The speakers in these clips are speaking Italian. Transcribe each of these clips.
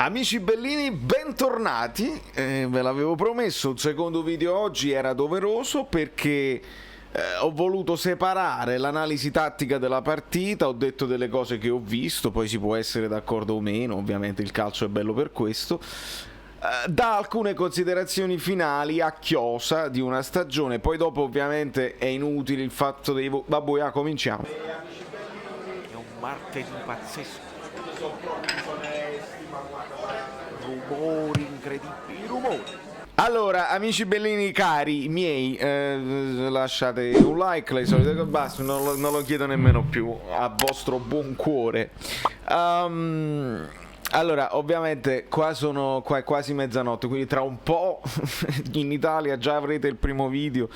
Amici bellini, bentornati, ve l'avevo promesso, il secondo video oggi era doveroso perché ho voluto separare l'analisi tattica della partita, ho detto delle cose che ho visto, poi si può essere d'accordo o meno, ovviamente il calcio è bello per questo, da alcune considerazioni finali a chiosa di una stagione, poi dopo ovviamente è inutile il fatto dei... Vabbè, cominciamo. È un martedì pazzesco. Rumori incredibili, rumori. Allora, amici bellini cari miei, lasciate un like, le solite cose, basta, non lo chiedo nemmeno più, a vostro buon cuore. Allora, ovviamente qua sono quasi mezzanotte, quindi tra un po' in Italia già avrete il primo video,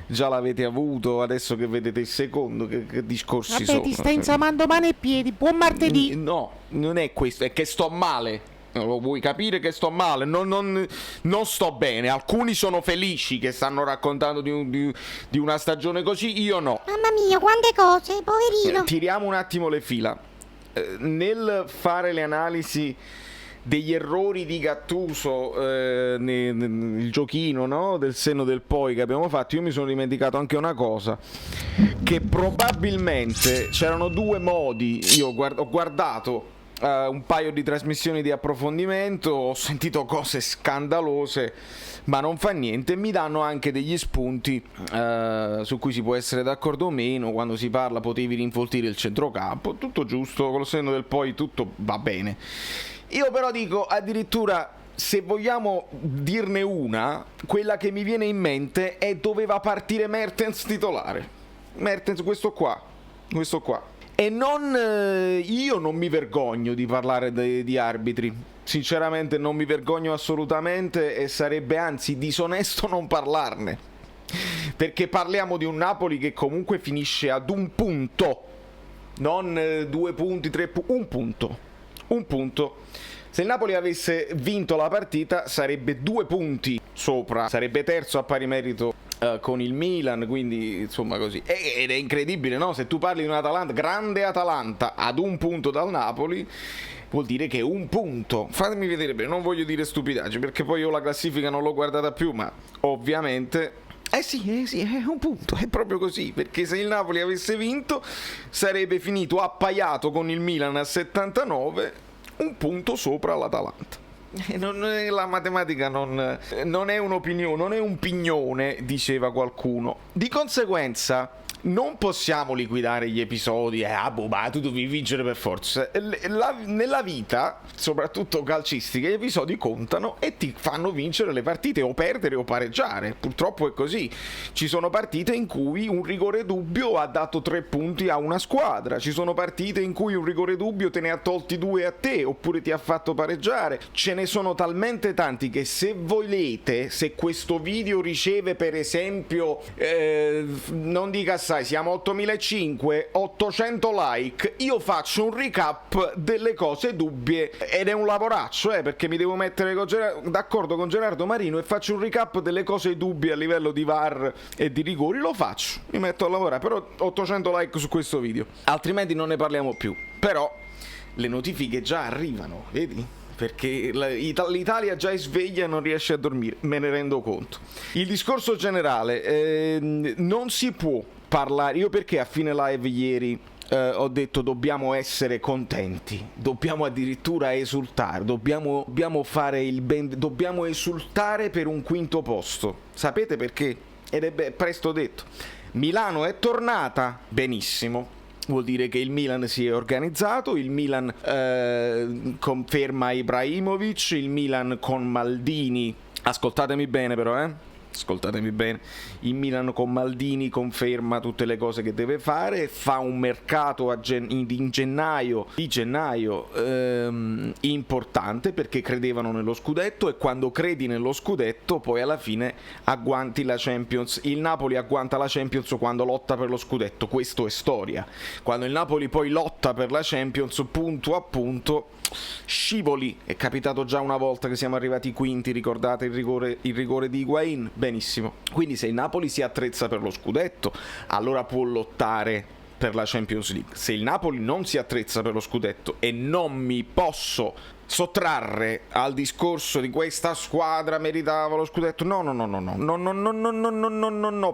già l'avete avuto, adesso che vedete il secondo, che discorsi sono? Vabbè, ti stai insamando mani e piedi, buon martedì! No, non è questo, è che sto male. Lo vuoi capire che sto male? Non sto bene. Alcuni sono felici che stanno raccontando di una stagione così, io no. Mamma mia, quante cose, poverino! Tiriamo un attimo le fila. Nel fare le analisi degli errori di Gattuso, il giochino, no? Del senno del poi che abbiamo fatto, io mi sono dimenticato anche una cosa, che probabilmente c'erano due modi. Io ho guardato un paio di trasmissioni di approfondimento, ho sentito cose scandalose, ma non fa niente, mi danno anche degli spunti su cui si può essere d'accordo o meno. Quando si parla potevi rinfoltire il centrocampo, tutto giusto, con lo senno del poi tutto va bene. Io però dico, addirittura, se vogliamo dirne una, quella che mi viene in mente è doveva partire Mertens titolare. Mertens, questo qua. E io non mi vergogno di parlare di arbitri, sinceramente non mi vergogno assolutamente, e sarebbe anzi disonesto non parlarne, perché parliamo di un Napoli che comunque finisce ad un punto, non 2 punti, 3 punti, un punto. Se il Napoli avesse vinto la partita sarebbe 2 punti sopra, sarebbe terzo a pari merito con il Milan, quindi insomma così. Ed è incredibile, no? Se tu parli di un'Atalanta, grande Atalanta, ad un punto dal Napoli, vuol dire che un punto, fatemi vedere bene, non voglio dire stupidaggini perché poi io la classifica non l'ho guardata più, ma ovviamente sì, è un punto, è proprio così, perché se il Napoli avesse vinto sarebbe finito appaiato con il Milan a 79, un punto sopra l'Atalanta. La matematica non è un'opinione, non è un pignone, diceva qualcuno. Di conseguenza non possiamo liquidare gli episodi, tu devi vincere per forza. Nella vita, soprattutto calcistica, gli episodi contano e ti fanno vincere le partite, o perdere o pareggiare. Purtroppo è così. Ci sono partite in cui un rigore dubbio ha dato 3 punti a una squadra, ci sono partite in cui un rigore dubbio te ne ha tolti 2 a te, oppure ti ha fatto pareggiare. Ce ne sono talmente tanti che, se volete, se questo video riceve per esempio non dica assai, siamo 8500, 800 like, io faccio un recap delle cose dubbie, ed è un lavoraccio, perché mi devo mettere d'accordo con Gerardo Marino e faccio un recap delle cose dubbie a livello di VAR e di rigori, lo faccio, mi metto a lavorare, però 800 like su questo video, altrimenti non ne parliamo più. Però le notifiche già arrivano, vedi? Perché l'Italia già è sveglia e non riesce a dormire, me ne rendo conto. Il discorso generale, non si può parlare, io perché a fine live ieri ho detto dobbiamo essere contenti, dobbiamo addirittura esultare, dobbiamo fare dobbiamo esultare per un quinto posto. Sapete perché? Ed è presto detto. Milano è tornata, benissimo. Vuol dire che il Milan si è organizzato, il Milan conferma Ibrahimovic, il Milan con Maldini, ascoltatemi bene però, ascoltatemi bene, il Milan con Maldini conferma tutte le cose che deve fare, fa un mercato di gennaio importante, perché credevano nello scudetto, e quando credi nello scudetto poi alla fine agguanti la Champions. Il Napoli agguanta la Champions quando lotta per lo scudetto, questo è storia. Quando il Napoli poi lotta per la Champions, punto a punto scivoli. È capitato già una volta che siamo arrivati quinti, ricordate il rigore di Higuain? Benissimo. Quindi se il Napoli si attrezza per lo scudetto, allora può lottare per la Champions League. Se il Napoli non si attrezza per lo scudetto, e non mi posso sottrarre al discorso di questa squadra meritava lo scudetto. No,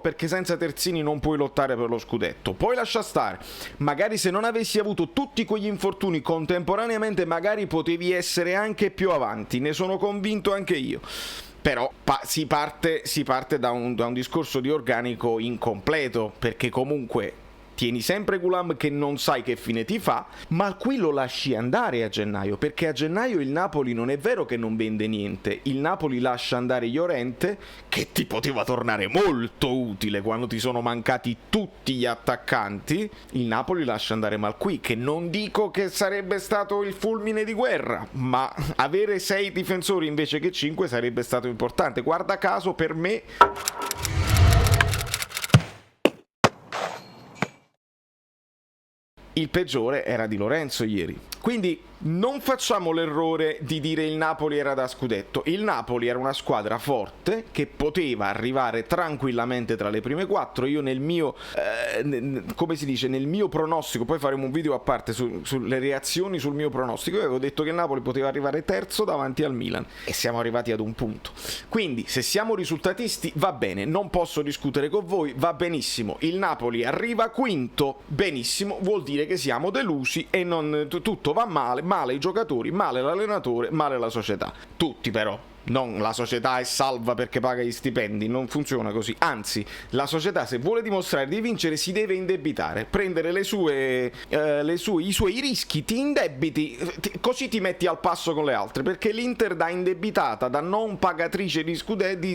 perché senza terzini non puoi lottare per lo scudetto. Poi lascia stare, magari se non avessi avuto tutti quegli infortuni contemporaneamente magari potevi essere anche più avanti, ne sono convinto anche io. Però si parte da un discorso di organico incompleto, perché comunque tieni sempre Gulam che non sai che fine ti fa, ma qui lo lasci andare a gennaio, perché a gennaio il Napoli non è vero che non vende niente, il Napoli lascia andare Llorente, che ti poteva tornare molto utile quando ti sono mancati tutti gli attaccanti, il Napoli lascia andare Malqui, che non dico che sarebbe stato il fulmine di guerra, ma avere 6 difensori invece che 5 sarebbe stato importante. Guarda caso per me il peggiore era Di Lorenzo ieri. Quindi non facciamo l'errore di dire il Napoli era da scudetto. Il Napoli era una squadra forte che poteva arrivare tranquillamente tra le prime 4. Io nel mio come si dice, nel mio pronostico, poi faremo un video a parte sulle reazioni sul mio pronostico, io avevo detto che il Napoli poteva arrivare terzo davanti al Milan e siamo arrivati ad un punto. Quindi se siamo risultatisti va bene, non posso discutere con voi, va benissimo. Il Napoli arriva quinto, benissimo, vuol dire che siamo delusi e non tutto va male, male i giocatori, male l'allenatore, male la società. Tutti però. Non la società è salva perché paga gli stipendi, non funziona così. Anzi, la società se vuole dimostrare di vincere si deve indebitare, prendere i suoi rischi, ti indebiti, così ti metti al passo con le altre, perché l'Inter da indebitata, da non pagatrice di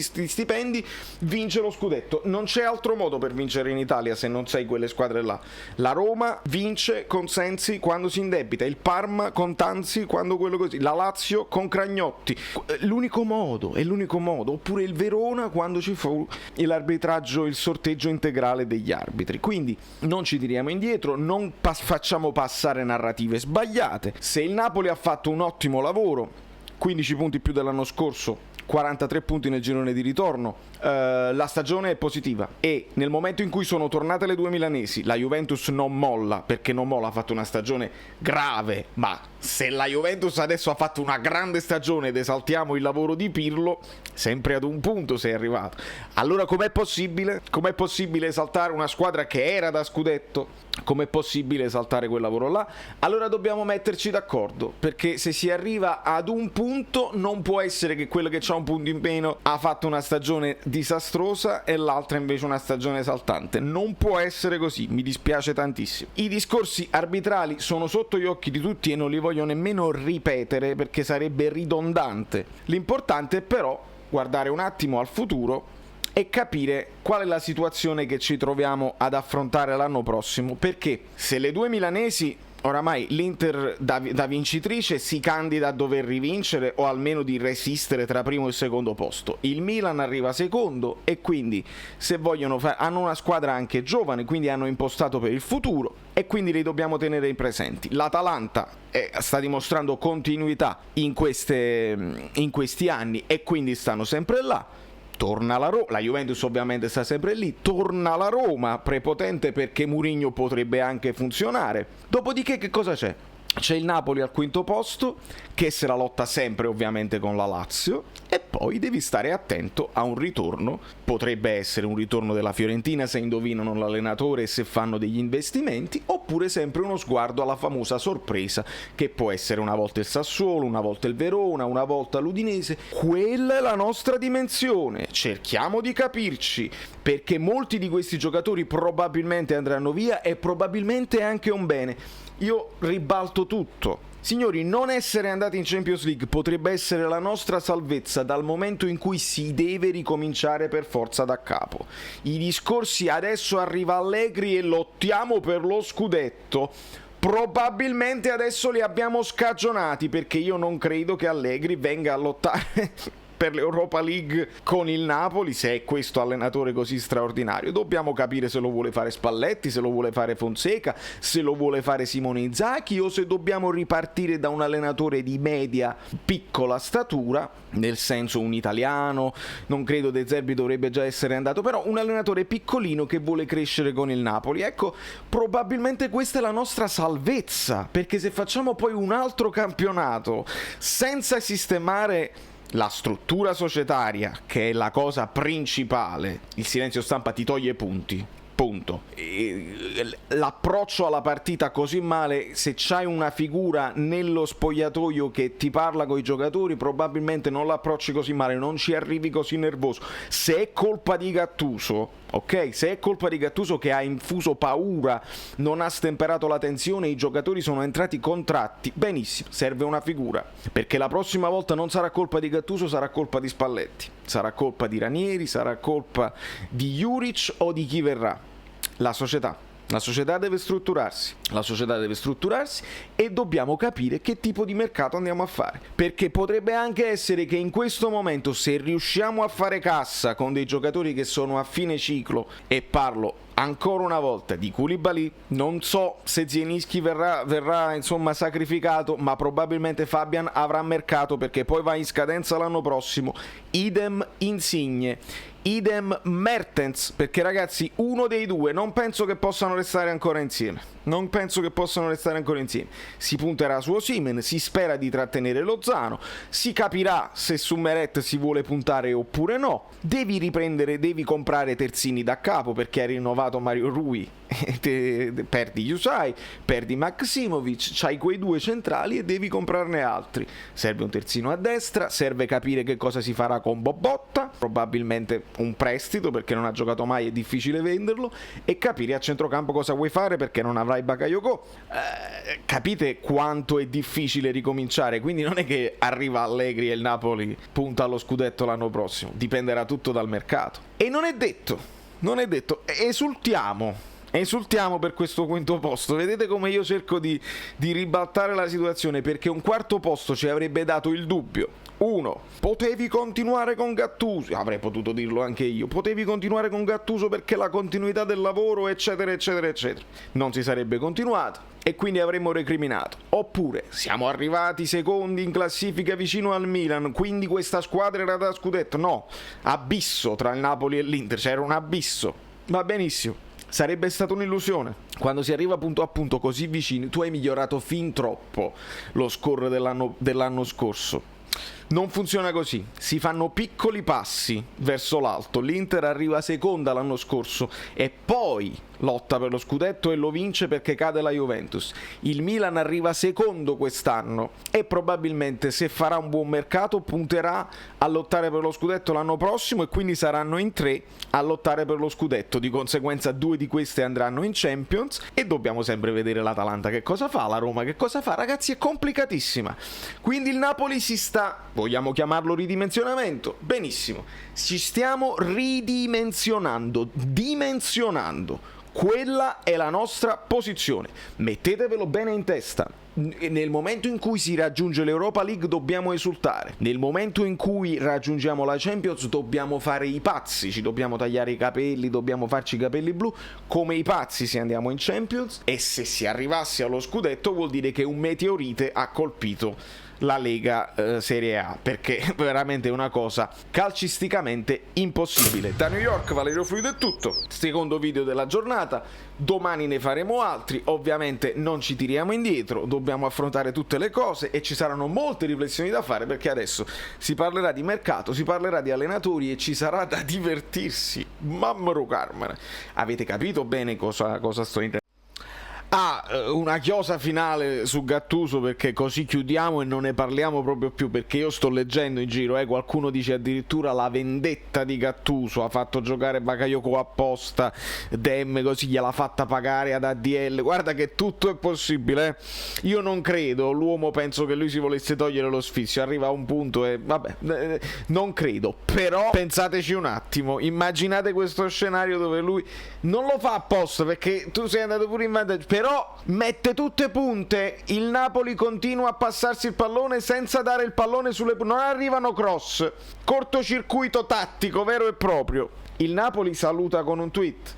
stipendi, vince lo scudetto. Non c'è altro modo per vincere in Italia se non sei quelle squadre là. La Roma vince con Sensi quando si indebita, il Parma con Tanzi quando quello così, la Lazio con Cragnotti. È l'unico modo, oppure il Verona quando ci fu l'arbitraggio, il sorteggio integrale degli arbitri. Quindi non ci tiriamo indietro, non facciamo passare narrative sbagliate. Se il Napoli ha fatto un ottimo lavoro, 15 punti più dell'anno scorso, 43 punti nel girone di ritorno, la stagione è positiva e nel momento in cui sono tornate le due milanesi la Juventus non molla, perché non molla, ha fatto una stagione grave, ma se la Juventus adesso ha fatto una grande stagione ed esaltiamo il lavoro di Pirlo, sempre ad un punto sei arrivato. Allora com'è possibile esaltare una squadra che era da scudetto? Com'è possibile esaltare quel lavoro là? Allora dobbiamo metterci d'accordo, perché se si arriva ad un punto non può essere che quello che c'ha un punto in meno ha fatto una stagione disastrosa e l'altra invece una stagione esaltante. Non può essere così, mi dispiace tantissimo. I discorsi arbitrali sono sotto gli occhi di tutti e non li voglio nemmeno ripetere perché sarebbe ridondante. L'importante è però guardare un attimo al futuro e capire qual è la situazione che ci troviamo ad affrontare l'anno prossimo, perché se le due milanesi, oramai l'Inter da vincitrice si candida a dover rivincere o almeno di resistere tra primo e secondo posto, il Milan arriva secondo e quindi se vogliono hanno una squadra anche giovane, quindi hanno impostato per il futuro e quindi li dobbiamo tenere presenti. L'Atalanta sta dimostrando continuità in questi anni e quindi stanno sempre là. Torna la Roma, la Juventus ovviamente sta sempre lì, torna la Roma prepotente perché Mourinho potrebbe anche funzionare. Dopodiché che cosa c'è? C'è il Napoli al quinto posto che se la lotta sempre ovviamente con la Lazio e poi devi stare attento a un ritorno, potrebbe essere un ritorno della Fiorentina se indovinano l'allenatore e se fanno degli investimenti, oppure sempre uno sguardo alla famosa sorpresa che può essere una volta il Sassuolo, una volta il Verona, una volta l'Udinese. Quella è la nostra dimensione, cerchiamo di capirci, perché molti di questi giocatori probabilmente andranno via e probabilmente anche un bene. Io ribalto tutto. Signori, non essere andati in Champions League potrebbe essere la nostra salvezza dal momento in cui si deve ricominciare per forza da capo. I discorsi adesso arriva Allegri e lottiamo per lo scudetto, probabilmente adesso li abbiamo scagionati, perché io non credo che Allegri venga a lottare per l'Europa League con il Napoli, se è questo allenatore così straordinario. Dobbiamo capire se lo vuole fare Spalletti, se lo vuole fare Fonseca, se lo vuole fare Simone Inzaghi, o se dobbiamo ripartire da un allenatore di media piccola statura, nel senso un italiano. Non credo De Zerbi dovrebbe già essere andato, però un allenatore piccolino che vuole crescere con il Napoli. Ecco, probabilmente questa è la nostra salvezza, perché se facciamo poi un altro campionato senza sistemare la struttura societaria, che è la cosa principale, il silenzio stampa ti toglie punti, punto. L'approccio alla partita così male, se c'hai una figura nello spogliatoio che ti parla con i giocatori, probabilmente non l'approcci così male, non ci arrivi così nervoso. Se è colpa di Gattuso, ok? Se è colpa di Gattuso che ha infuso paura, non ha stemperato la tensione, i giocatori sono entrati contratti, benissimo, serve una figura, perché la prossima volta non sarà colpa di Gattuso, sarà colpa di Spalletti, sarà colpa di Ranieri, sarà colpa di Juric o di chi verrà. La società deve strutturarsi, e dobbiamo capire che tipo di mercato andiamo a fare, perché potrebbe anche essere che in questo momento, se riusciamo a fare cassa con dei giocatori che sono a fine ciclo, e parlo ancora una volta di Koulibaly, non so se Zielinski verrà insomma sacrificato, ma probabilmente Fabian avrà mercato perché poi va in scadenza l'anno prossimo, idem Insigne, idem Mertens, perché ragazzi uno dei due non penso che possano restare ancora insieme, si punterà su Osimhen, si spera di trattenere Lozano, si capirà se su Meret si vuole puntare oppure no, devi comprare terzini da capo perché hai rinnovato Mario Rui, perdi Yusai, perdi Maksimovic, c'hai quei due centrali e devi comprarne altri, serve un terzino a destra, serve capire che cosa si farà con Bobotta, probabilmente un prestito perché non ha giocato mai, è difficile venderlo, e capire a centrocampo cosa vuoi fare perché non avrai Bakayoko. Capite quanto è difficile ricominciare, quindi non è che arriva Allegri e il Napoli punta allo scudetto l'anno prossimo, dipenderà tutto dal mercato, e non è detto. Esultiamo per questo quinto posto. Vedete come io cerco di ribaltare la situazione, perché un quarto posto ci avrebbe dato il dubbio. 1. Potevi continuare con Gattuso, avrei potuto dirlo anche io, potevi continuare con Gattuso perché la continuità del lavoro eccetera eccetera eccetera, non si sarebbe continuato e quindi avremmo recriminato. Oppure siamo arrivati secondi in classifica vicino al Milan, quindi questa squadra era da scudetto. No, abisso tra il Napoli e l'Inter, c'era un abisso, va benissimo, sarebbe stata un'illusione. Quando si arriva punto a punto così vicini, tu hai migliorato fin troppo lo score dell'anno scorso. Non funziona così, si fanno piccoli passi verso l'alto. L'Inter arriva seconda l'anno scorso e poi lotta per lo scudetto e lo vince perché cade la Juventus. Il Milan arriva secondo quest'anno e probabilmente, se farà un buon mercato, punterà a lottare per lo scudetto l'anno prossimo, e quindi saranno in 3 a lottare per lo scudetto. Di conseguenza 2 di queste andranno in Champions e dobbiamo sempre vedere l'Atalanta che cosa fa, la Roma che cosa fa. Ragazzi, è complicatissima. Quindi il Napoli si sta, vogliamo chiamarlo ridimensionamento? Benissimo, ci stiamo dimensionando. Quella è la nostra posizione, mettetevelo bene in testa. Nel momento in cui si raggiunge l'Europa League dobbiamo esultare, nel momento in cui raggiungiamo la Champions dobbiamo fare i pazzi, ci dobbiamo tagliare i capelli, dobbiamo farci i capelli blu come i pazzi se andiamo in Champions, e se si arrivasse allo scudetto vuol dire che un meteorite ha colpito la Lega Serie A, perché è veramente una cosa calcisticamente impossibile. Da New York, Valerio Fluido è tutto, secondo video della giornata, domani ne faremo altri, ovviamente non ci tiriamo indietro, dobbiamo affrontare tutte le cose e ci saranno molte riflessioni da fare, perché adesso si parlerà di mercato, si parlerà di allenatori e ci sarà da divertirsi. Mamma Carmine, avete capito bene cosa sto intendendo? Una chiosa finale su Gattuso, perché così chiudiamo e non ne parliamo proprio più, perché io sto leggendo in giro, qualcuno dice addirittura la vendetta di Gattuso, ha fatto giocare Bakayoko apposta, Dem così gliel'ha fatta pagare ad ADL. Guarda che tutto è possibile, io non credo, l'uomo penso che lui si volesse togliere lo sfizio, arriva a un punto e vabbè, non credo, però pensateci un attimo, immaginate questo scenario dove lui non lo fa apposta perché tu sei andato pure in vantaggio, però mette tutte punte, il Napoli continua a passarsi il pallone senza dare il pallone sulle punte, non arrivano cross, cortocircuito tattico vero e proprio. Il Napoli saluta con un tweet,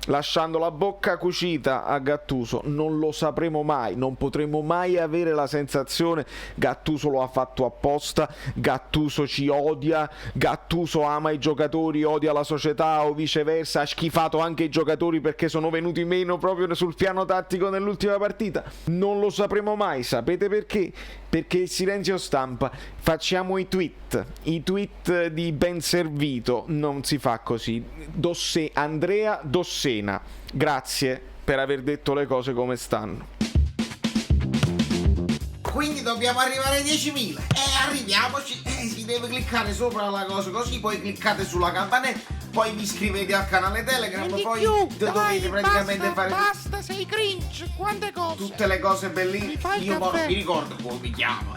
lasciando la bocca cucita a Gattuso. Non lo sapremo mai, non potremo mai avere la sensazione Gattuso lo ha fatto apposta, Gattuso ci odia, Gattuso ama i giocatori, odia la società o viceversa, ha schifato anche i giocatori perché sono venuti meno proprio sul piano tattico nell'ultima partita. Non lo sapremo mai, sapete perché? Perché il silenzio stampa, facciamo i tweet di ben servito, non si fa così. Andrea Dossena, grazie per aver detto le cose come stanno. Quindi dobbiamo arrivare ai 10.000. Arriviamoci. Si deve cliccare sopra la cosa, così poi cliccate sulla campanella, poi vi iscrivete al canale Telegram, E di poi più, dovete praticamente fare Basta, sei cringe, quante cose. tutte le cose bellissime. Mi fai il Io caffè. mi ricordo come mi chiamo.